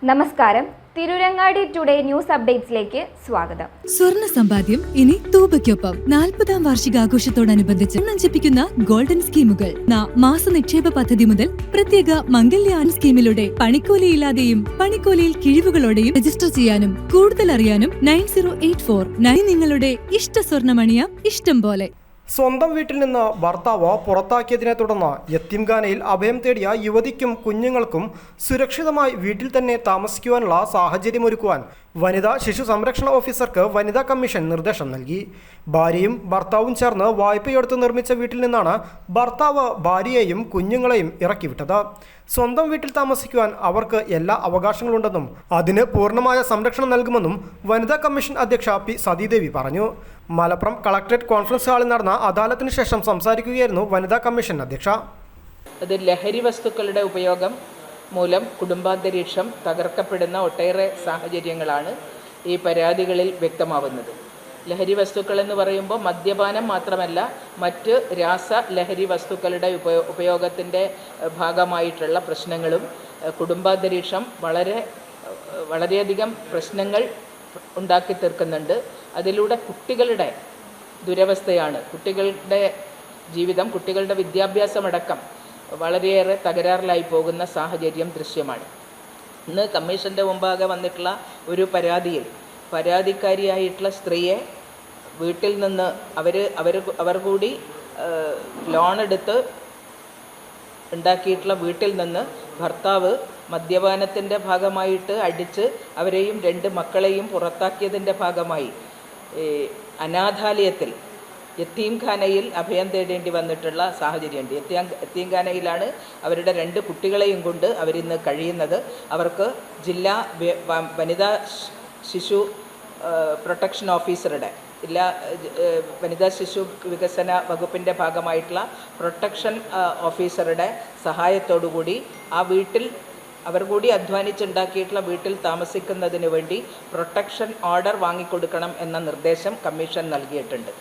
നമസ്കാരം. Tirurangadi today news അപ്ഡേറ്റ്സിലേക്ക് സ്വാഗതം. സ്വർണ്ണ സമ്പാദ്യം ഇനി തൂബയ്ക്കൊപ്പം 40ാം വാർഷികാഘോഷത്തോടനുബന്ധിച്ച് നഞ്ചിപ്പിക്കുന്ന ഗോൾഡൻ സ്കീമുകൾ. മാസ നിക്ഷേപ പദ്ധതി മുതൽ പ്രത്യേക മംഗല്യാൻ സ്കീമിലൂടെ പണിക്കൂലിയില്ലാതെയും പണിക്കൂലിയിൽ കിഴിവുകളോടെയും രജിസ്റ്റർ ചെയ്യാനും കൂടുതൽ അറിയാനും 9084 നിങ്ങളുടെ ഇഷ്ട സ്വർണ്ണമണിയാം ഇഷ്ടം പോലെ. സ്വന്തം വീട്ടിൽ നിന്ന് ഭർത്താവ് പുറത്താക്കിയതിനെ തുടർന്ന് യത്തീംഖാനയിൽ അഭയം തേടിയ യുവതിക്കും കുഞ്ഞുങ്ങൾക്കും സുരക്ഷിതമായി വീട്ടിൽ തന്നെ താമസിക്കുവാനുള്ള സാഹചര്യമൊരുക്കുവാൻ വനിതാ ശിശു സംരക്ഷണ ഓഫീസർക്ക് വനിതാ കമ്മീഷൻ നിർദ്ദേശം നൽകി. ഭാര്യയും ഭർത്താവും ചേർന്ന് വായ്പയെടുത്ത് നിർമ്മിച്ച വീട്ടിൽ നിന്നാണ് ഭർത്താവ് ഭാര്യയെയും കുഞ്ഞുങ്ങളെയും ഇറക്കിവിട്ടത്. സ്വന്തം വീട്ടിൽ താമസിക്കുവാൻ അവർക്ക് എല്ലാ അവകാശങ്ങളുണ്ടെന്നും അതിന് പൂർണ്ണമായ സംരക്ഷണം നൽകുമെന്നും വനിതാ കമ്മീഷൻ അധ്യക്ഷ പി സതീദേവി പറഞ്ഞു. മലപ്പുറം കളക്ടറേറ്റ് കോൺഫറൻസ് ഹാളിൽ നടന്ന അദാലത്തിന് ശേഷം സംസാരിക്കുകയായിരുന്നു വനിതാ കമ്മീഷൻ അധ്യക്ഷ. അത് ലഹരി വസ്തുക്കളുടെ ഉപയോഗം മൂലം കുടുംബാന്തരീക്ഷം തകർക്കപ്പെടുന്ന ഒട്ടേറെ സാഹചര്യങ്ങളാണ് ഈ പരാതികളിൽ വ്യക്തമാവുന്നത്. ലഹരി വസ്തുക്കൾ എന്ന് പറയുമ്പോൾ മദ്യപാനം മാത്രമല്ല, മറ്റ് ലഹരി വസ്തുക്കളുടെ ഉപയോഗത്തിൻ്റെ ഭാഗമായിട്ടുള്ള പ്രശ്നങ്ങളും കുടുംബാന്തരീക്ഷം വളരെയധികം പ്രശ്നങ്ങൾ ഉണ്ടാക്കി തീർക്കുന്നുണ്ട്. അതിലൂടെ കുട്ടികളുടെ ദുരവസ്ഥയാണ്, കുട്ടികളുടെ ജീവിതം, കുട്ടികളുടെ വിദ്യാഭ്യാസമടക്കം വളരെയേറെ തകരാറിലായി പോകുന്ന സാഹചര്യം ദൃശ്യമാണ്. ഇന്ന് കമ്മീഷൻ്റെ മുമ്പാകെ വന്നിട്ടുള്ള ഒരു പരാതിയിൽ പരാതിക്കാരിയായിട്ടുള്ള സ്ത്രീയെ വീട്ടിൽ നിന്ന് അവർ കൂടി ലോൺ എടുത്ത് ഉണ്ടാക്കിയിട്ടുള്ള വീട്ടിൽ നിന്ന് ഭർത്താവ് മദ്യപാനത്തിൻ്റെ ഭാഗമായിട്ട് അടിച്ച് അവരെയും 2 മക്കളെയും പുറത്താക്കിയതിൻ്റെ ഭാഗമായി അനാഥാലയത്തിൽ യത്തീംഖാനയിൽ അഭയം തേടേണ്ടി വന്നിട്ടുള്ള സാഹചര്യമുണ്ട്. യത്തീംഖാനയിലാണ് അവരുടെ 2 കുട്ടികളെയും കൊണ്ട് അവരിന്ന് കഴിയുന്നത്. അവർക്ക് ജില്ലാ വനിതാ ശിശു പ്രൊട്ടക്ഷൻ ഓഫീസറുടെ വനിതാ ശിശു വികസന വകുപ്പിൻ്റെ ഭാഗമായിട്ടുള്ള പ്രൊട്ടക്ഷൻ ഓഫീസറുടെ സഹായത്തോടുകൂടി ആ വീട്ടിൽ അവർ കൂടി അധ്വാനിച്ചുണ്ടാക്കിയിട്ടുള്ള വീട്ടിൽ താമസിക്കുന്നതിന് വേണ്ടി പ്രൊട്ടക്ഷൻ ഓർഡർ വാങ്ങിക്കൊടുക്കണം എന്ന നിർദ്ദേശം കമ്മീഷൻ നൽകിയിട്ടുണ്ട്.